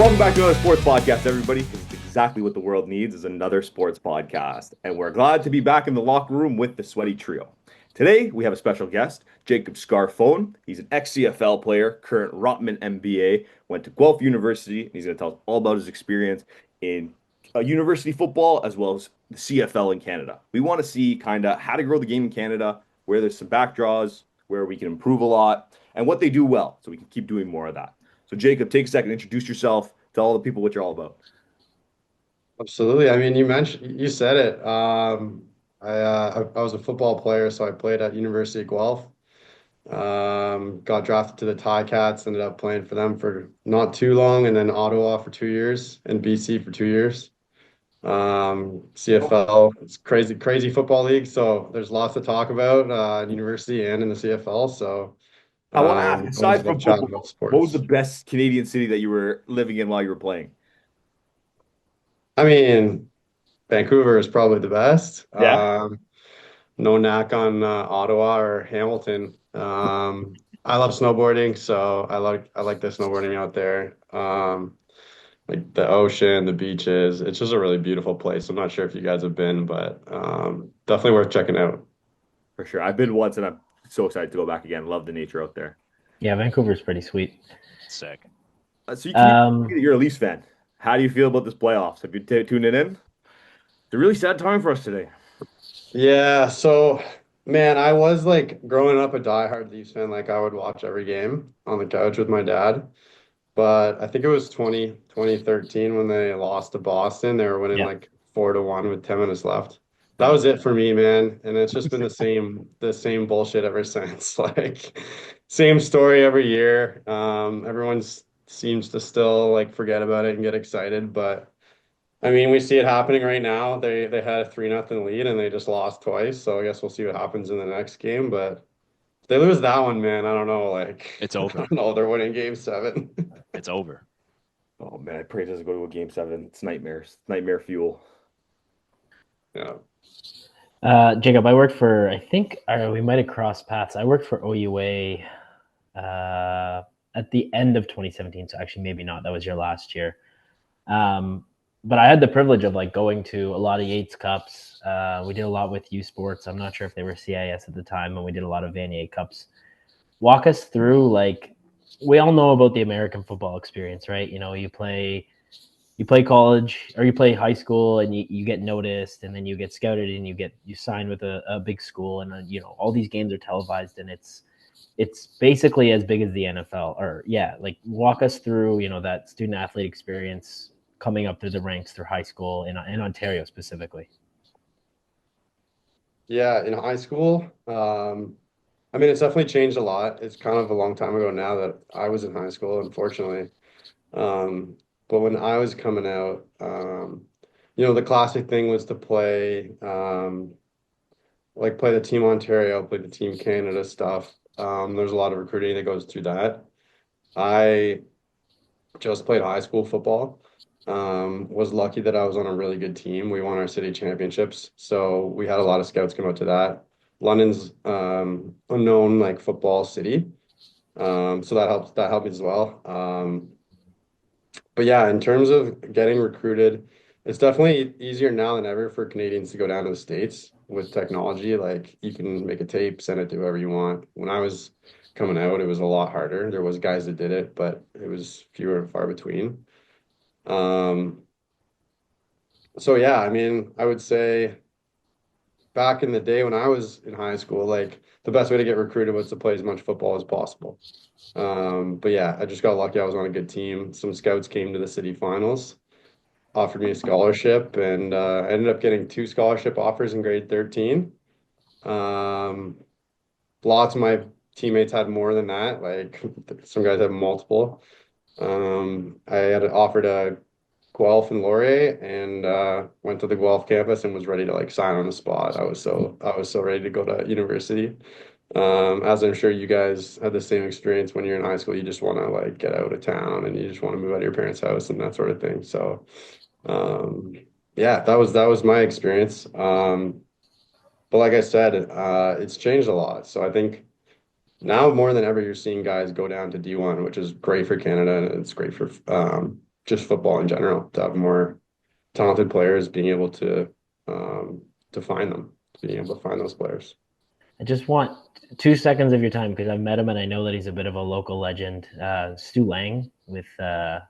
Welcome back to another sports podcast, everybody. It's exactly what the world needs is another sports podcast. And we're glad to be back in the locker room with the Sweaty Trio. Today, we have a special guest, Jacob Scarfone. He's an ex-CFL player, current Rotman MBA, went to Guelph University, and he's going to tell us all about his experience in university football as well as the CFL in Canada. We want to see kind of how to grow the game in Canada, where there's some back draws, where we can improve a lot, and what they do well, so we can keep doing more of that. So, Jacob, take a second, introduce yourself, tell all the people what you're all about. Absolutely. I mean, you said it. I was a football player, so I played at University of Guelph. Got drafted to the Ticats, ended up playing for them for not too long, and then Ottawa for 2 years and BC for 2 years. CFL, it's crazy, crazy football league. So there's lots to talk about at university and in the CFL. So I want to ask, always aside love from chatting football, about what was the sports. best Canadian city that you were living in while you were playing? I mean, Vancouver is probably the best. Yeah. No knack on Ottawa or Hamilton. I love snowboarding, so I like the snowboarding out there. Like the ocean, the beaches. It's just a really beautiful place. I'm not sure if you guys have been, but definitely worth checking out. For sure. I've been once and I'm so excited to go back again. Love the nature out there. Yeah, Vancouver's pretty sweet. Sick. So you can you Um, you're a Leafs fan. How do you feel about this playoffs? Have you tuned in? It's a really sad time for us today. Yeah, so man, I was like growing up a diehard Leafs fan. Like I would watch every game on the couch with my dad. But I think it was 2013 when they lost to Boston. They were winning yeah, like 4-1 with 10 minutes left. That was it for me, man. And it's just been the same bullshit ever since. Like same story every year. Seems to still like forget about it and get excited. But I mean, we see it happening right now. They had a 3-0 lead and they just lost twice. So I guess we'll see what happens in the next game. But if they lose that one, man, I don't know. Like It's I over. don't know. They're winning game seven. It's over. Oh man, I pray it doesn't go to a game seven. It's nightmares. Nightmare fuel. Yeah. Jacob, I worked for, I think we might have crossed paths. I worked for OUA at the end of 2017. So actually, maybe not. That was your last year. Um, but I had the privilege of like going to a lot of Yates Cups. We did a lot with U Sports. I'm not sure if they were CIS at the time, and we did a lot of Vanier Cups. Walk us through like we all know about the American football experience, right? You know, you play college or you play high school and you get noticed and then you get scouted and you sign with a big school and you know all these games are televised and it's basically as big as the NFL or yeah, like walk us through, you know, that student athlete experience coming up through the ranks through high school in Ontario specifically. Yeah, in high school, I mean, it's definitely changed a lot. It's kind of a long time ago now that I was in high school, unfortunately. Um, but when I was coming out, the classic thing was to play, like play the Team Ontario, play the Team Canada stuff. There's a lot of recruiting that goes through that. I just played high school football. Was lucky that I was on a really good team. We won our city championships, so we had a lot of scouts come out to that. London's a known like football city, so that helped me as well. But yeah, in terms of getting recruited, it's definitely easier now than ever for Canadians to go down to the States with technology. Like you can make a tape, send it to whoever you want. When I was coming out, it was a lot harder. There was guys that did it, but it was fewer and far between. Um, so yeah, I mean, I would say back in the day when I was in high school, like the best way to get recruited was to play as much football as possible. But yeah, I just got lucky. I was on a good team. Some scouts came to the city finals, offered me a scholarship, and I ended up getting two scholarship offers in grade 13. Um, Lots of my teammates had more than that. Like some guys have multiple. I had offered a Guelph and Laurier and went to the Guelph campus and was ready to like sign on the spot. I was so ready to go to university. As I'm sure you guys had the same experience when you're in high school, you just want to like get out of town and you just want to move out of your parents' house and that sort of thing. So um, yeah, that was my experience. But like I said, it's changed a lot. So I think now more than ever, you're seeing guys go down to D1, which is great for Canada and it's great for just football in general, to have more talented players, being able to find them, being able to find those players. I just want 2 seconds of your time because I've met him and I know that he's a bit of a local legend. Stu Lang with the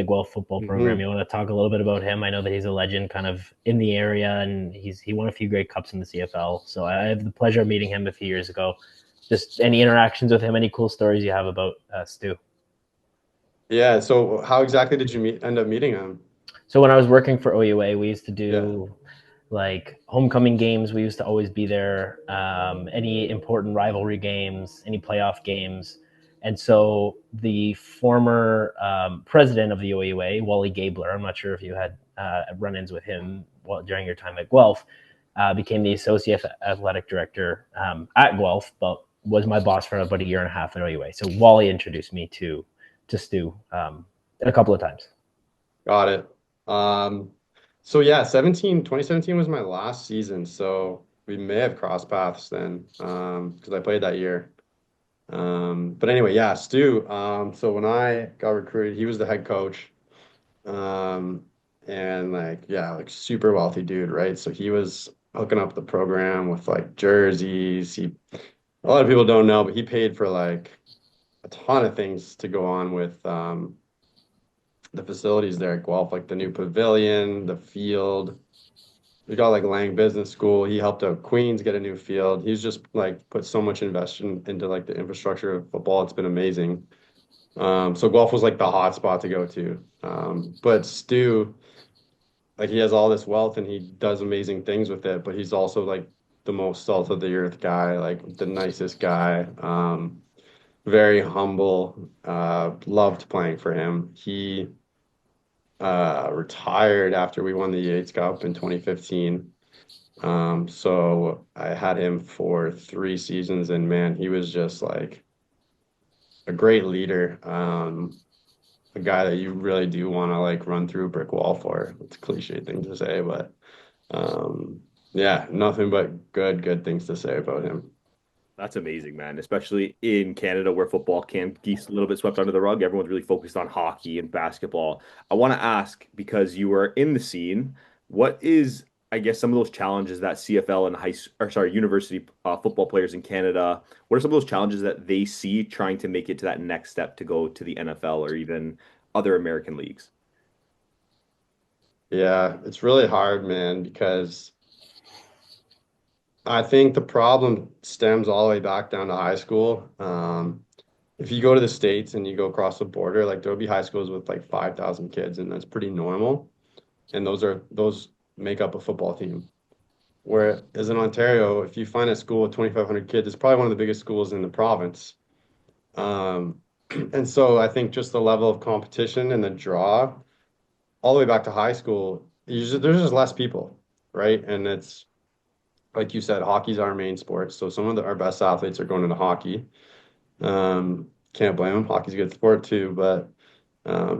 Guelph football program. Hmm. You want to talk a little bit about him? I know that he's a legend, kind of in the area, and he won a few great cups in the CFL. So I have the pleasure of meeting him a few years ago. Just any interactions with him? Any cool stories you have about Stu? Yeah. So how exactly did you end up meeting him? So when I was working for OUA, we used to Yeah. do like homecoming games. We used to always be there. Any important rivalry games, any playoff games. And so the former president of the OUA, Wally Gabler, I'm not sure if you had run-ins with him during your time at Guelph, became the associate athletic director at Guelph, but was my boss for about a year and a half at OUA. So Wally introduced me to Stu a couple of times. Got it. So yeah, 2017 was my last season. So we may have crossed paths then, because I played that year. But anyway, yeah, Stu. So when I got recruited, he was the head coach. Um, and like, yeah, like super wealthy dude, right? So he was hooking up the program with like jerseys. A lot of people don't know, but he paid for like a ton of things to go on with the facilities there at Guelph, like the new pavilion, the field. We got like Lang Business School. He helped out Queens get a new field. He's just like put so much investment into like the infrastructure of football. It's been amazing. So Guelph was like the hot spot to go to. But Stu, like he has all this wealth and he does amazing things with it, but he's also like the most salt of the earth guy, like the nicest guy. Very humble. Loved playing for him. He retired after we won the Yates Cup in 2015. So I had him for 3 seasons, and man, he was just like a great leader. A guy that you really do want to like run through a brick wall for. It's a cliche thing to say, but um, yeah, nothing but good things to say about him. That's amazing, man. Especially in Canada where football can get a little bit swept under the rug. Everyone's really focused on hockey and basketball. I want to ask, because you were in the scene, what is, I guess, some of those challenges that CFL and university football players in Canada, what are some of those challenges that they see trying to make it to that next step to go to the NFL or even other American leagues? Yeah, it's really hard, man, because I think the problem stems all the way back down to high school. If you go to the States and you go across the border, like there'll be high schools with like 5,000 kids, and that's pretty normal. And those make up a football team. Whereas in Ontario, if you find a school with 2,500 kids, it's probably one of the biggest schools in the province. Um, and so I think just the level of competition and the draw, all the way back to high school, there's just less people, right? And it's like you said, hockey's our main sport. So some of our best athletes are going into hockey. Can't blame them. Hockey's a good sport too, but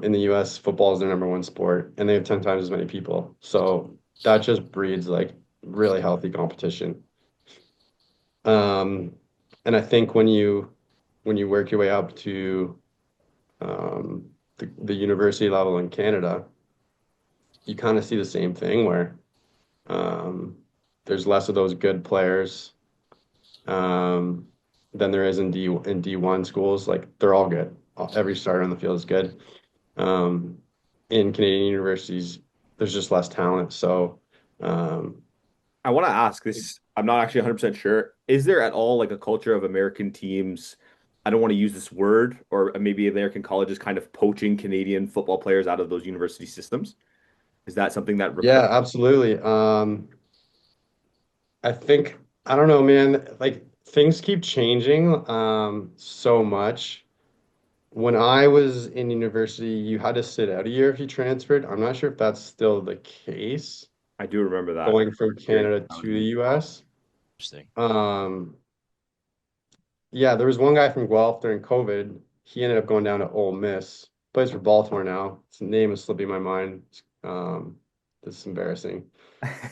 in the US, football is their number one sport, and they have 10 times as many people. So that just breeds like really healthy competition. Um, and I think when you work your way up to the university level in Canada, you kind of see the same thing where um, there's less of those good players um, than there is in D1 schools. Like they're all good. Every starter on the field is good. Um, in Canadian universities, there's just less talent. So, um, I want to ask this. I'm not actually 100% sure. Is there at all like a culture of American teams? I don't want to use this word, or maybe American colleges kind of poaching Canadian football players out of those university systems. Is that something that recur? yeah, absolutely. I think I don't know, man. Like things keep changing so much. When I was in university, you had to sit out a year if you transferred. I'm not sure if that's still the case I do remember that. going from Very Canada to the challenging. US. Interesting. Um, yeah, there was one guy from Guelph during COVID. He ended up going down to Ole Miss. Plays for Baltimore now. His name is slipping my mind. Um, this is embarrassing.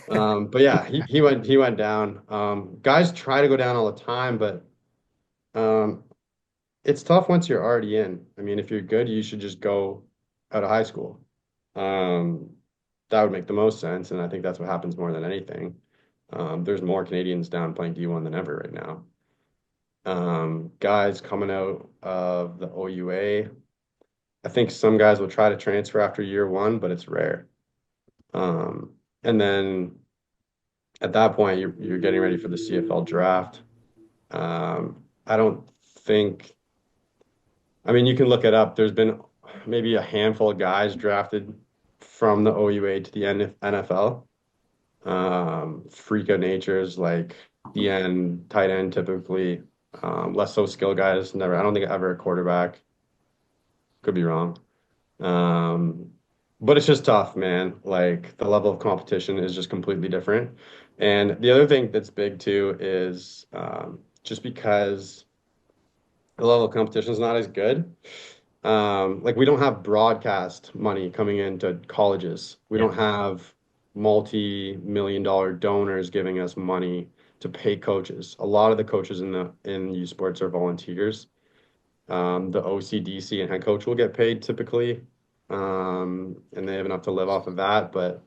But yeah, he went down. Guys try to go down all the time, but um, it's tough once you're already in. I mean, if you're good, you should just go. out of high school. Um, that would make the most sense, and I think that's what happens more than anything. There's more Canadians down playing D1 than ever right now. Guys coming out of the OUA, I think some guys will try to transfer after year one, but it's rare. And then at that point, you're getting ready for the CFL draft. I don't think, I mean, you can look it up. There's been maybe a handful of guys drafted from the OUA to the NFL. Freak of natures like the end, tight end typically. Less so skill guys, never. I don't think ever a quarterback. Could be wrong. Um, but it's just tough, man. Like the level of competition is just completely different. And the other thing that's big too is just because the level of competition is not as good. Like we don't have broadcast money coming into colleges. We Yeah. don't have multi-million dollar donors giving us money to pay coaches. A lot of the coaches in U Sports are volunteers. The OCDC and head coach will get paid typically, and they have enough to live off of that. But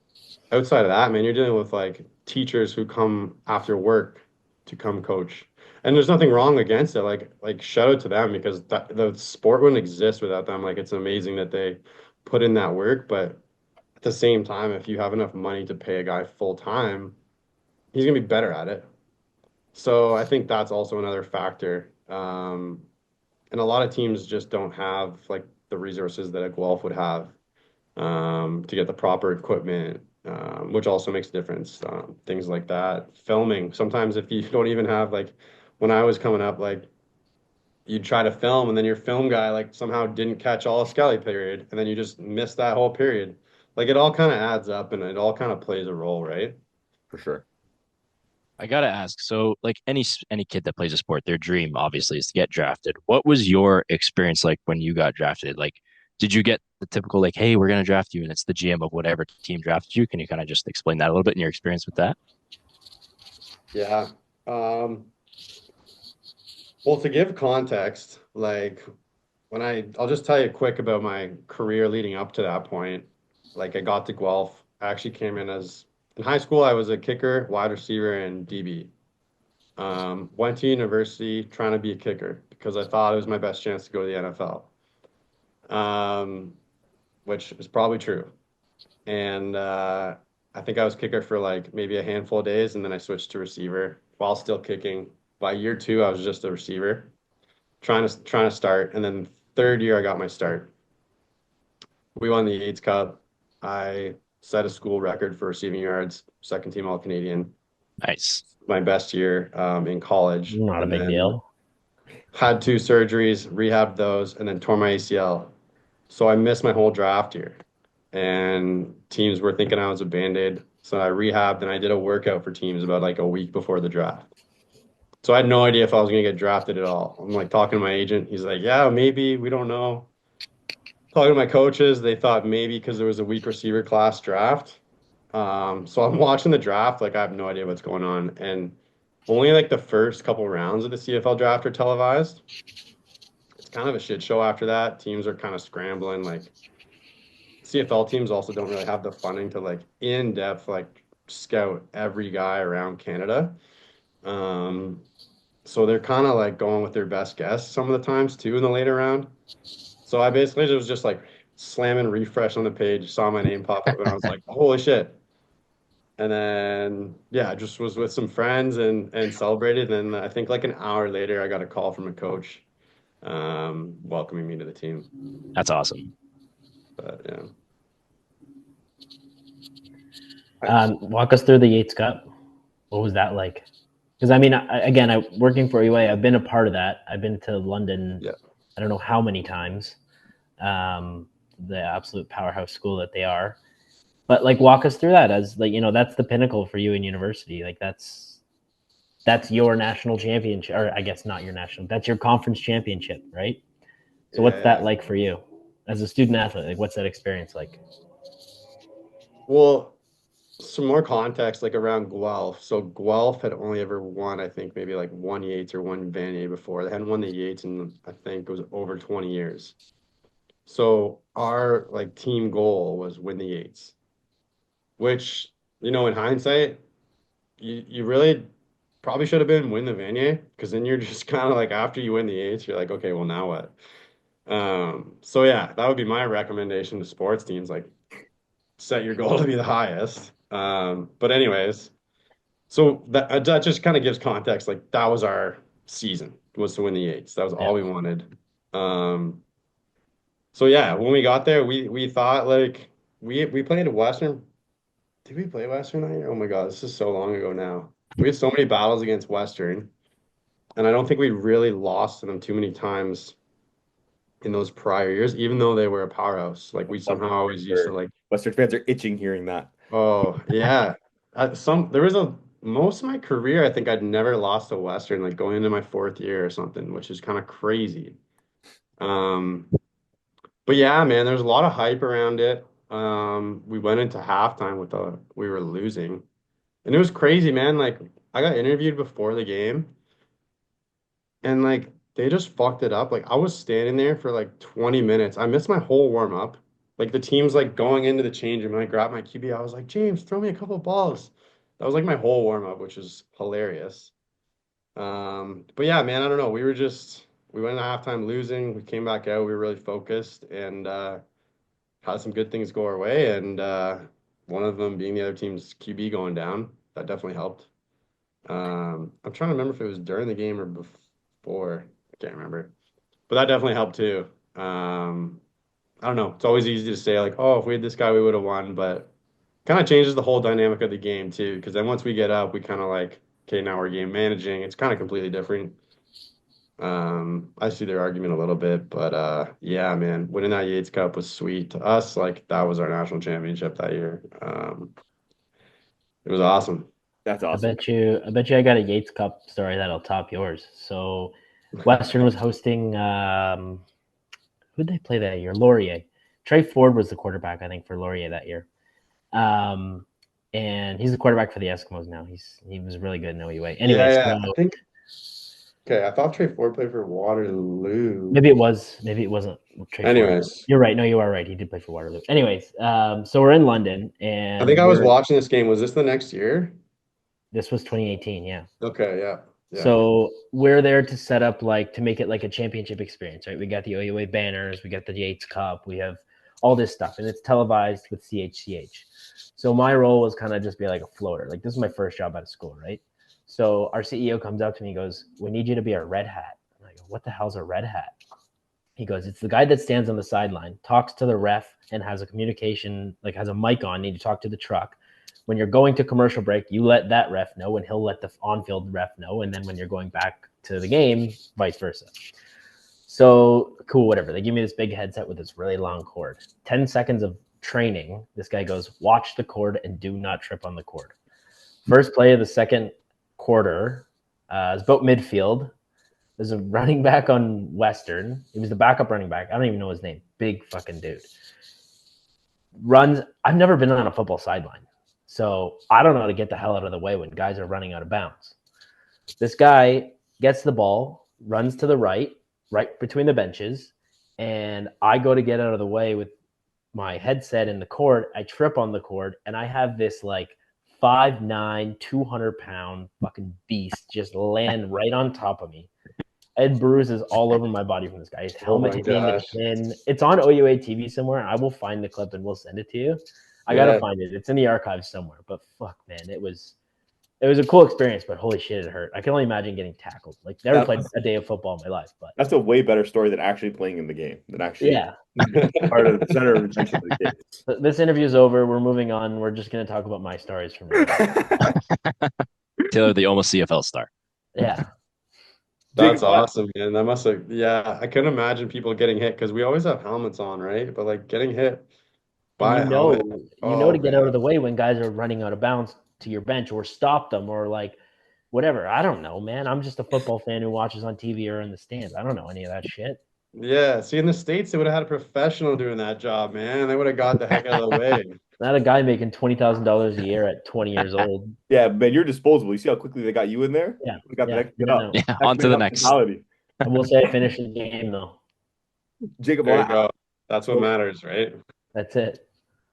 outside of that, man, you're dealing with like teachers who come after work to come coach. And there's nothing wrong against it. Like shout out to them because the sport wouldn't exist without them. Like it's amazing that they put in that work, but at the same time, if you have enough money to pay a guy full time, he's gonna be better at it. So I think that's also another factor. And a lot of teams just don't have like the resources that a Guelph would have to get the proper equipment, which also makes a difference. Things like that. Filming. Sometimes if you don't even have like when I was coming up, like you'd try to film and then your film guy like somehow didn't catch all of Skelly period and then you just missed that whole period. Like it all kind of adds up and it all kind of plays a role, right? For sure. I gotta ask, so like any kid that plays a sport, their dream obviously is to get drafted. What was your experience like when you got drafted? Like, did you get the typical like, hey, we're gonna draft you, and it's the GM of whatever team drafted you? Can you kind of just explain that a little bit in your experience with that? Yeah. Um, well, to give context, like I'll just tell you quick about my career leading up to that point. Like I got to Guelph. I actually came in as in high school, I was a kicker, wide receiver, and DB. Went to university trying to be a kicker because I thought it was my best chance to go to the NFL, which is probably true. And I think I was kicker for like maybe a handful of days, and then I switched to receiver while still kicking. By year two, I was just a receiver, trying to start, and then third year I got my start. We won the Yates Cup. I set a school record for receiving yards, second team All Canadian. Nice. My best year in college, Not a and big then deal. had two surgeries, rehabbed those, and then tore my ACL. So I missed my whole draft year, and teams were thinking I was a band-aid. So I rehabbed and I did a workout for teams about like a week before the draft. So I had no idea if I was going to get drafted at all. I'm like talking to my agent. He's like, "Yeah, maybe. We don't know." Talking to my coaches, they thought maybe because there was a weak receiver class draft. So I'm watching the draft, like I have no idea what's going on, and only like the first couple rounds of the CFL draft are televised. It's kind of a shit show after that. Teams are kind of scrambling. Like CFL teams also don't really have the funding to like in depth like scout every guy around Canada. Um, so they're kind of like going with their best guess some of the times too in the later round. So I basically was just like slamming refresh on the page, saw my name pop up, and I was like, holy shit. And then yeah, I just was with some friends and celebrated. And then I think like an hour later, I got a call from a coach welcoming me to the team. That's awesome. But yeah. Walk us through the Yates Cup. What was that like? Because I mean, again, I working for UA, I've been a part of that. I've been to London. Yeah. I don't know how many times. The absolute powerhouse school that they are. But like, walk us through that as like that's the pinnacle for you in university. Like that's your national championship, or I guess not your national. That's your conference championship, right? So what's that Yeah. like for you as a student athlete? Like, what's that experience like? Well, some more context like around Guelph. So Guelph had only ever won, I think, maybe like one Yates or one Vanier before. They hadn't won the Yates in I think it was over 20 years. So our like team goal was win the Yates, which, in hindsight, you really probably should have been win the Vanier because then you're just kind of like after you win the Yates, you're like, okay, well now what? So yeah, that would be my recommendation to sports teams, like set your goal to be the highest. But anyways, so that just kind of gives context. Like that was our season was to win the Yates. That was Yeah. all we wanted. So yeah, when we got there, we thought like we played Western. Did we play Western that year? Oh my God, this is so long ago now. We had so many battles against Western, and I don't think we really lost to them too many times in those prior years, even though they were a powerhouse. Like we somehow always used to like, Western fans are itching hearing that. oh yeah. There was a most of my career, I think I'd never lost to Western, like going into my fourth year or something, which is kind of crazy. Um, but yeah, man, there's a lot of hype around it. We went into halftime with we were losing. And it was crazy, man. Like I got interviewed before the game and like they just fucked it up. Like I was standing there for like 20 minutes. I missed my whole warm up. Like the team's like going into the change room and I grabbed my QB. I was like, James, throw me a couple balls. That was like my whole warm up, which is hilarious. But yeah, man, I don't know. We went into halftime losing. We came back out. We were really focused and had some good things go our way. And one of them being the other team's QB going down. That definitely helped. I'm trying to remember if it was during the game or before. I can't remember, but that definitely helped too. I don't know. It's always easy to say like, oh, if we had this guy, we would have won, but kind of changes the whole dynamic of the game too. Because then once we get up, we kind of like, okay, now we're game managing. It's kind of completely different. I see their argument a little bit, but yeah, man, winning that Yates Cup was sweet to us. Like that was our national championship that year. It was awesome. That's I awesome. bet you I got a Yates Cup story that'll top yours. So Western was hosting who did they play that year? Laurier. Trey Ford was the quarterback, I think, for Laurier that year. And he's the quarterback for the Eskimos now. He was really good in OUA. Anyway, Yeah, so yeah. I think okay. I thought Trey Ford played for Waterloo. maybe it wasn't Trey Ford. Anyways, You're right. No, you are right. He did play for Waterloo. Anyways, so we're in London I think and I was watching this game. Was this the next year? this was 2018, yeah. Okay, yeah, yeah. So we're there to set up to make it like a championship experience, right? We got the OUA banners, we got the Yates Cup, we have all this stuff, and it's televised with CHCH. So my role was kind of just be like a floater. Like this is my first job out of school, right? So our CEO comes up to me and goes, "We need you to be a red hat." And I go, "What the hell's a red hat?" He goes, "It's the guy that stands on the sideline, talks to the ref, and has a communication, like has a mic on, need to talk to the truck. When you're going to commercial break, you let that ref know, and he'll let the on-field ref know. And then when you're going back to the game, vice versa." So cool, whatever. They give me this big headset with this really long cord. 10 seconds of training. This guy goes, "Watch the cord and do not trip on the cord." First play of the second quarter is about midfield. There's a running back on Western. He was the backup running back. I don't even know his name. Big fucking dude. Runs. I've never been on a football sideline. So I don't know how to get the hell out of the way when guys are running out of bounds. This guy gets the ball, runs to the right between the benches, and I go to get out of the way with my headset and the cord. I trip on the cord, and I have this 5'9", 200-pound fucking beast just land right on top of me. I had bruises all over my body from this guy. His Oh helmet my hit me in the gosh. chin. It's on OUA TV somewhere. I will find the clip and we'll send it to you. I gotta Yeah. find it. It's in the archives somewhere. But fuck, man, it was a cool experience. But holy shit, it hurt. I can only imagine getting tackled. Like never played a day of football in my life. But That's a way better story than actually playing in the game, than actually yeah, part of the center of attention of the game. this interview's over. We're moving on. We're just gonna talk about my stories from now on. Taylor, the almost CFL star. Yeah. That's Jacob, awesome, man. That must have, yeah, I couldn't imagine people getting hit because we always have helmets on, right? But like getting hit And by a helmet, oh to get out man. of the way when guys are running out of bounds to your bench or stop them or whatever. I don't know, man. I'm just a football fan who watches on TV or in the stands. I don't know any of that shit. Yeah, see, in the States, they would have had a professional doing that job, man. They would have got the heck out of the way. Not a guy making $20,000 a year at 20 years old. yeah, man, you're disposable. You see how quickly they got you in there? Yeah, We got the yeah, next get no, up. no. Yeah, on to the next. Mentality. I will say I finished the game though. Jacob, There you go. That's what So matters, right? That's it.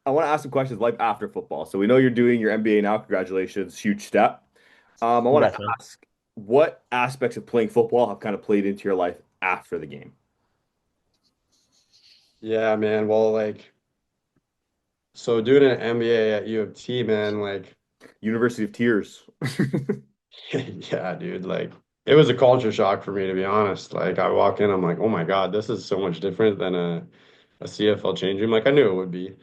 I want to ask some questions life after football. So we know you're doing your MBA now. Congratulations, huge step. I want to Congrats, man. ask what aspects of playing football have kind of played into your life after the game? Yeah, man. Well, like, so doing an MBA at U of T, man, like, University of Tears. yeah, dude, like, it was a culture shock for me, to be honest. Like, I walk in, I'm like, oh my God, this is so much different than a CFL change room. Like, I knew it would be.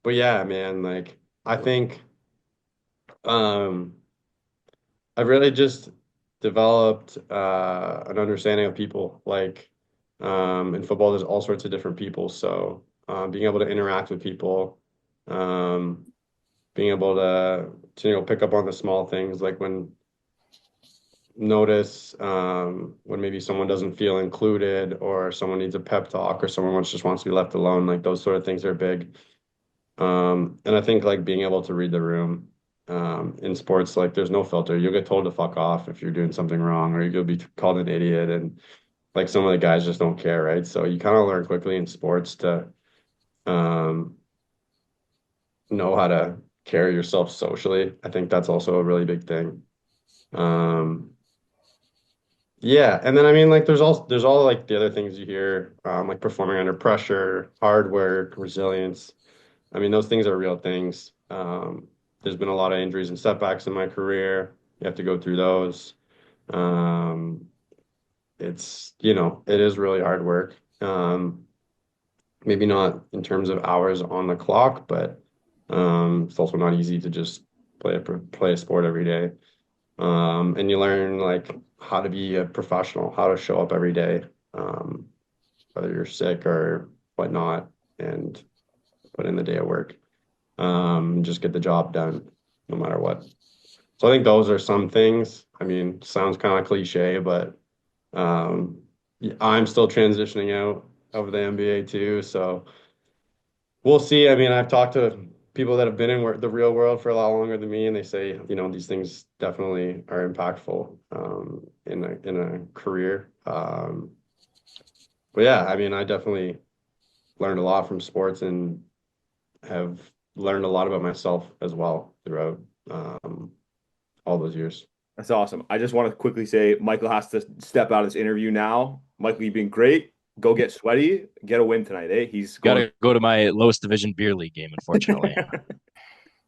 But yeah, man, like, I think, um, I've really just developed an understanding of people. Like in football, there's all sorts of different people. So being able to interact with people, um, being able to pick up on the small things, like when notice when maybe someone doesn't feel included, or someone needs a pep talk, or someone just wants to be left alone. Like those sort of things are big. And I think like being able to read the room in sports, like there's no filter. You'll get told to fuck off if you're doing something wrong, or you'll be called an idiot. And like some of the guys just don't care, right? So you kind of learn quickly in sports to um, know how to carry yourself socially. I think that's also a really big thing. Um, yeah, and then I mean, like there's all like the other things you hear, like performing under pressure, hard work, resilience. I mean, those things are real things. There's been a lot of injuries and setbacks in my career. You have to go through those. Um, it is really hard work. Maybe not in terms of hours on the clock, but it's also not easy to just play a sport every day. And you learn like how to be a professional, how to show up every day, um, whether you're sick or whatnot, and put in the day of work. Just get the job done no matter what. So I think those are some things. I mean, sounds kind of cliche, but yeah, I'm still transitioning out of the NBA too. So we'll see. I mean, I've talked to people that have been in the real world for a lot longer than me, and they say, these things definitely are impactful in a career. But yeah, I mean, I definitely learned a lot from sports and have learned a lot about myself as well throughout um, all those years. That's awesome. I just want to quickly say Michael has to step out of this interview now. Michael, you've been great. Go get sweaty. Get a win tonight, eh? He's Got going, to go to my lowest division beer league game, unfortunately.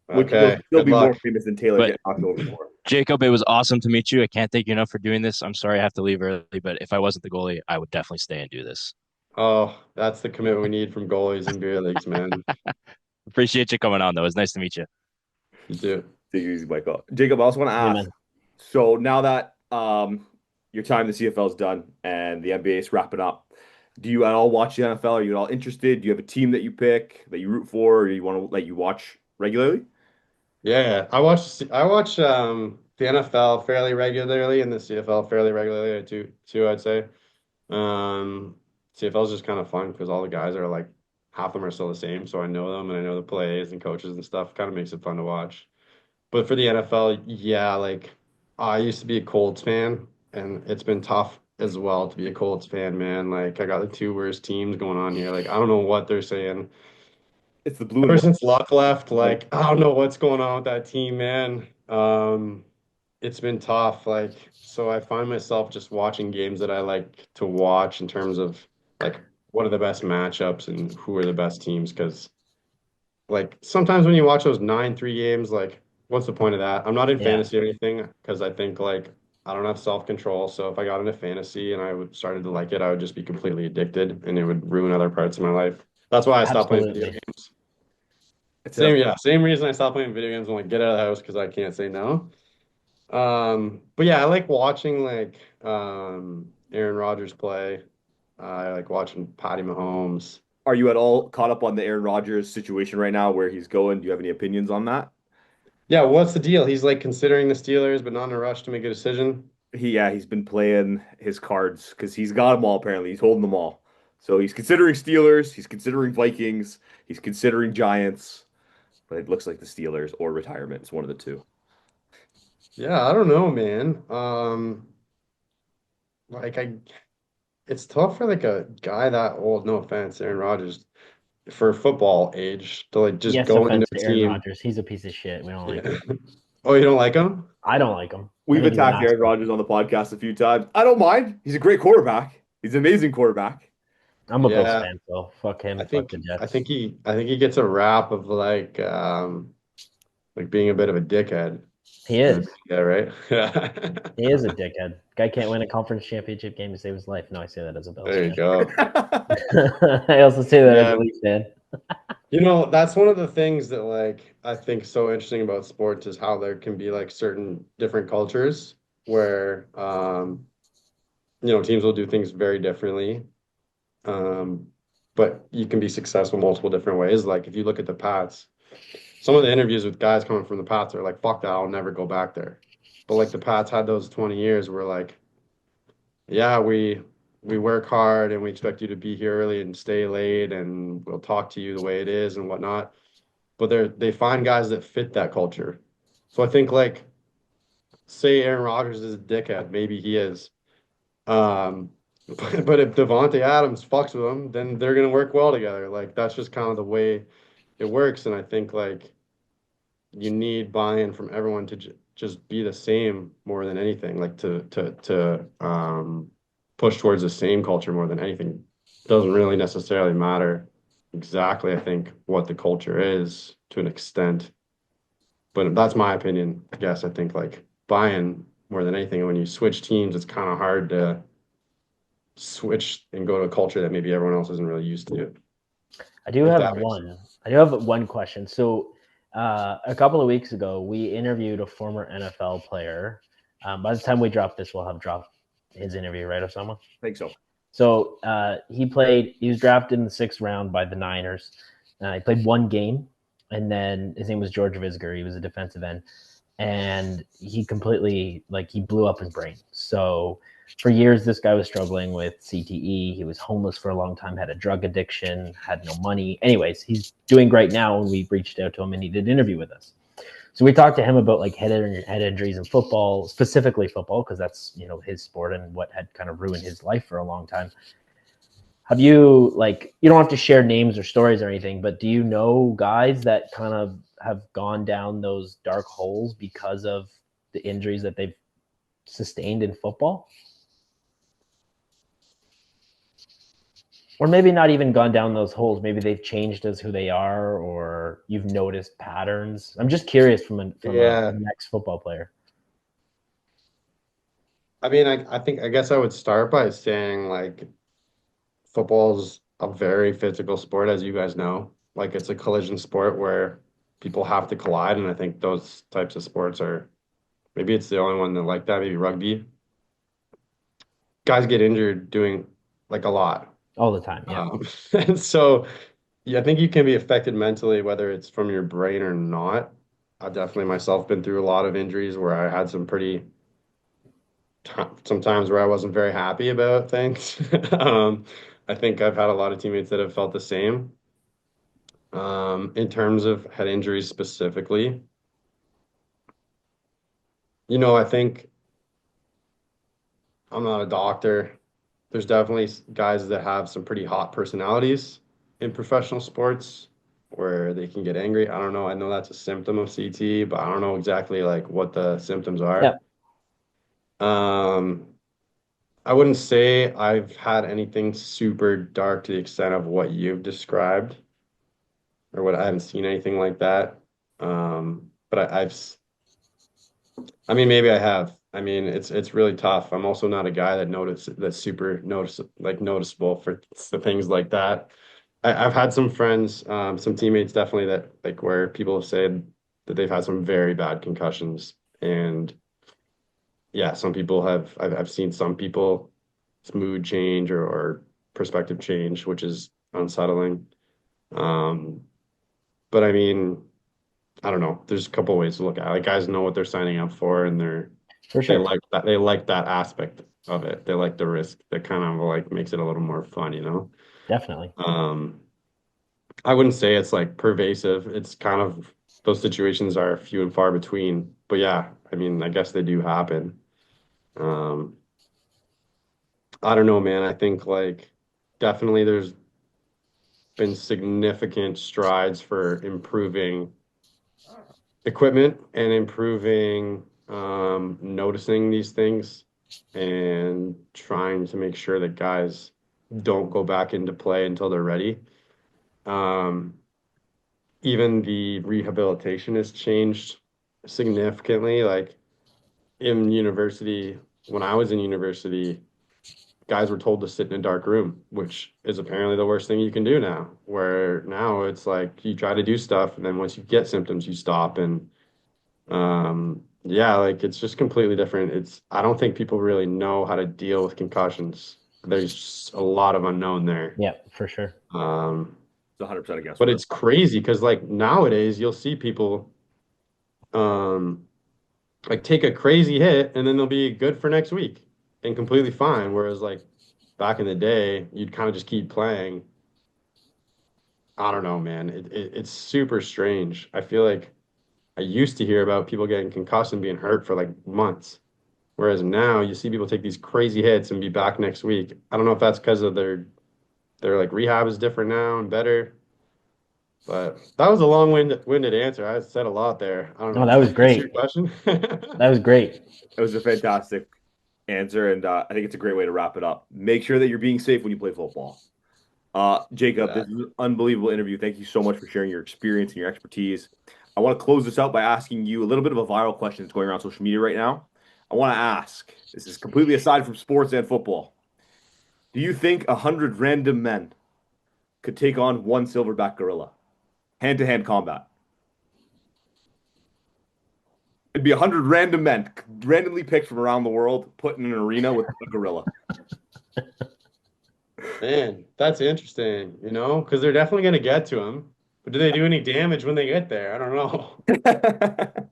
which he'll Okay, still good be more luck. famous than Taylor But getting knocked over for. Jacob, it was awesome to meet you. I can't thank you enough for doing this. I'm sorry I have to leave early, but if I wasn't the goalie, I would definitely stay and do this. Oh, that's the commitment we need from goalies in beer leagues, man. Appreciate you coming on, though. It was nice to meet you. You do. Take it easy, Michael. Jacob, I also want to Yeah, ask. man. So now that your time in the CFL is done and the NBA is wrapping up, do you at all watch the NFL? Are you at all interested? Do you have a team that you pick that you root for, or you want to let you watch regularly? Yeah, I watch the NFL fairly regularly and the CFL fairly regularly too, I'd say. CFL is just kind of fun because all the guys are like half of them are still the same, so I know them and I know the plays and coaches and stuff. Kind of makes it fun to watch. But for the NFL, yeah, like I used to be a Colts fan, and it's been tough as well to be a Colts fan, man. Like I got the two worst teams going on here. Like I don't know what they're saying. It's the blue and Ever white. since Luck left, Like, like I don't know what's going on with that team, man. It's been tough. Like so I find myself just watching games that I like to watch in terms of like what are the best matchups and who are the best teams because like sometimes when you watch those 9-3 games, like what's the point of that? I'm not in Yeah, fantasy or anything because I think like I don't have self-control. So if I got into fantasy and started to like it, I would just be completely addicted and it would ruin other parts of my life. That's why I stopped playing video absolutely. games. it's a, Same, yeah, same reason I stopped playing video games. I'm like, get out of the house because I can't say no. But yeah, I like watching like Aaron Rodgers play. I like watching Patty Mahomes. are you at all caught up on the Aaron Rodgers situation right now, where he's going? Do you have any opinions on that? Yeah, what's the deal? He's like considering the Steelers, but not in a rush to make a decision. He's been playing his cards because he's got them all. Apparently, he's holding them all. So he's considering Steelers. He's considering Vikings. He's considering Giants. But it looks like the Steelers or retirement is one of the two. Yeah, I don't know, man. Like it's tough for like a guy that old, no offense, Aaron Rodgers, for football age to like just Yes, go into offense a to Aaron team. Rodgers. He's a piece of shit. We don't like Yeah. him. Oh, you don't like him? I don't like him. I We've think he's an attacked Aaron asshole. Rodgers on the podcast a few times. I don't mind. He's a great quarterback. He's an amazing quarterback. I'm a Bills Yeah, fan, so fuck him. I Fuck think the I Jets. think he gets a rap of like being a bit of a dickhead. He And, is. yeah, right. He is a dickhead. Guy can't win a conference championship game to save his life. No, I say that as a Bills There you fan. go. I also say that as a Yeah. Leafs fan. That's one of the things that like I think so interesting about sports is how there can be like certain different cultures where teams will do things very differently. Um, but you can be successful multiple different ways. Like if you look at the Pats, some of the interviews with guys coming from the Pats are like, fuck that, I'll never go back there. But like the Pats had those 20 years where like, yeah, we work hard and we expect you to be here early and stay late and we'll talk to you the way it is and whatnot. But they find guys that fit that culture. So I think like say Aaron Rodgers is a dickhead, maybe he is. Um, but if Devontae Adams fucks with him, then they're gonna work well together. Like that's just kind of the way it works. And I think like you need buy-in from everyone to just be the same more than anything. Like to push towards the same culture more than anything. Doesn't really necessarily matter exactly, I think, what the culture is to an extent. But that's my opinion, I guess. I think like buy-in more than anything. When you switch teams, it's kind of hard to switch and go to a culture that maybe everyone else isn't really used to, I do if have that makes sense. one. I do have one question. So, a couple of weeks ago, we interviewed a former NFL player. By the time we drop this, we'll have dropped his interview, right, Osama? I think so. So he played. He was drafted in the 6th round by the Niners. He played one game, and then his name was George Visger. He was a defensive end, and he completely he blew up his brain. So for years, this guy was struggling with CTE. He was homeless for a long time, had a drug addiction, had no money. Anyways, he's doing great now, and we reached out to him, and he did an interview with us. So we talked to him about head injuries in football, specifically football, because that's his sport and what had kind of ruined his life for a long time. Have you you don't have to share names or stories or anything, but do you know guys that kind of have gone down those dark holes because of the injuries that they've sustained in football? Or maybe not even gone down those holes. Maybe they've changed as who they are, or you've noticed patterns. I'm just curious from a Yeah. next football player. I mean, I guess I would start by saying like football's a very physical sport, as you guys know. Like it's a collision sport where people have to collide, and I think those types of sports are maybe it's the only one that like that, maybe rugby. Guys get injured doing like a lot. All the time, yeah. And so yeah, I think you can be affected mentally, whether it's from your brain or not. I've definitely myself been through a lot of injuries where I had some times where I wasn't very happy about things. I think I've had a lot of teammates that have felt the same. In terms of head injuries specifically, I think I'm not a doctor. There's definitely guys that have some pretty hot personalities in professional sports where they can get angry. I don't know. I know that's a symptom of CT, but I don't know exactly like what the symptoms Yeah, are. Um, I wouldn't say I've had anything super dark to the extent of what you've described, or what I haven't seen anything like that. But I mean, maybe I have. I mean, it's really tough. I'm also not a guy that's super noticeable for things like that. I've had some friends, some teammates definitely that like where people have said that they've had some very bad concussions, and yeah, some people have. I've seen some people mood change or perspective change, which is unsettling. Um, but I mean, I don't know. There's a couple ways to look at it. Like guys know what they're signing up for, and for they sure. like that. They like that aspect of it. They like the risk that kind of like makes it a little more fun. Definitely. Um, I wouldn't say it's like pervasive. It's kind of those situations are few and far between. But yeah, I mean, I guess they do happen. Um, I don't know, man. I think like definitely there's been significant strides for improving equipment and improving noticing these things and trying to make sure that guys don't go back into play until they're ready. Um, Even the rehabilitation has changed significantly. Like in university, when I was in university, guys were told to sit in a dark room, which is apparently the worst thing you can do now. Where now it's like you try to do stuff, and then once you get symptoms, you stop. And yeah, like it's just completely different. I don't think people really know how to deal with concussions. There's a lot of unknown there. Yeah, for sure. It's 100% a But guesswork. it's crazy because like nowadays you'll see people um like take a crazy hit and then they'll be good for next week and completely fine. Whereas like back in the day, you'd kind of just keep playing. I don't know, man. It's super strange. I feel like I used to hear about people getting concussed and being hurt for like months. Whereas now you see people take these crazy hits and be back next week. I don't know if that's because of their like rehab is different now and better. But that was a long-winded answer. I said a lot there. I don't No, know. that Did was that answer great. your question? That was great. It was a fantastic answer, and I think it's a great way to wrap it up. Make sure that you're being safe when you play football. Jacob, this is Exactly. an unbelievable interview. Thank you so much for sharing your experience and your expertise. I want to close this out by asking you a little bit of a viral question that's going around social media right now. I want to ask, this is completely aside from sports and football. Do you think 100 random men could take on one silverback gorilla? Hand-to-hand combat. It'd be 100 random men, randomly picked from around the world, put in an arena with a gorilla. Man, that's interesting, because they're definitely going to get to him. But do they do any damage when they get there? I don't know.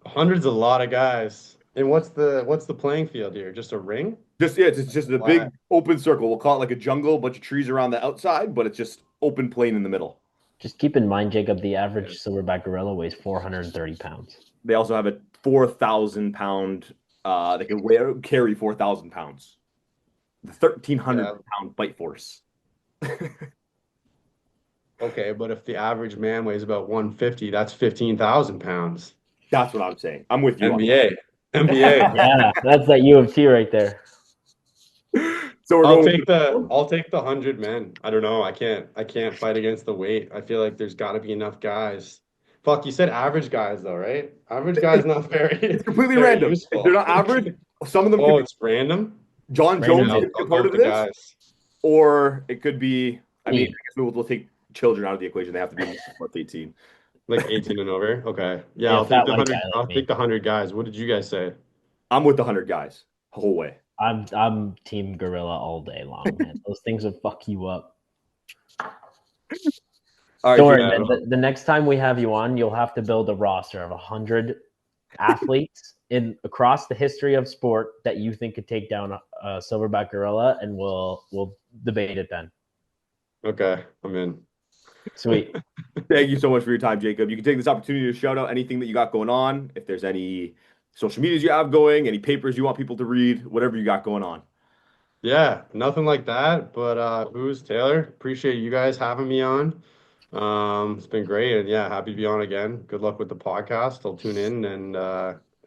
Hundreds a lot of guys. And what's the playing field here? Just a ring? Just yeah, it's just a big Flat. open circle. We'll call it like a jungle, a bunch of trees around the outside, but it's just open plain in the middle. Just keep in mind, Jacob, the average silverback gorilla weighs 430 pounds. They also have a 4,000 pound. They can carry 4,000 pounds. The 1,300 Yeah. pound bite force. Okay, but if the average man weighs about 150, that's 15,000 pounds. That's what I'm saying. I'm with you on NBA. NBA. Yeah, that's that U of T right there. that. So we're I'll going take the with I'll take the 100 men. I don't know. I can't fight against the weight. I feel like there's got to be enough guys. Fuck, you said average guys though, right? Average guys not very it's completely very random. If they're useful. not average, some of them could Oh, be it's random? John Random Jones Yeah, I'll, could dude. be a I'll go part with of the this, guys. or it could be. I mean, I Any. guess we'll take children out of the equation. They have to be plus 18. Like 18 and over. Okay. Yeah, Yeah, I'll take fat the white 100 guy I'll like take me. the 100 guys. What did you guys say? I'm with the 100 guys the whole way. I'm team gorilla all day long, man. Those things will fuck you up. All right, Don't worry, Jake. Yeah, man. The next time we have you on, you'll have to build a roster of 100 athletes in across the history of sport that you think could take down a silverback gorilla, and we'll debate it then. okay. I'm in. Sweet. Thank you so much for your time, Jacob. You can take this opportunity to shout out anything that you got going on. If there's any social medias you have going, any papers you want people to read, whatever you got going on. Yeah, nothing like that. But who's Taylor? Appreciate you guys having me on. It's been great, and yeah, happy to be on again. Good luck with the podcast. I'll tune in and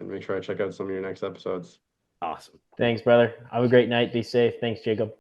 make sure I check out some of your next episodes. Awesome. Thanks, brother. Have a great night. Be safe. Thanks, Jacob.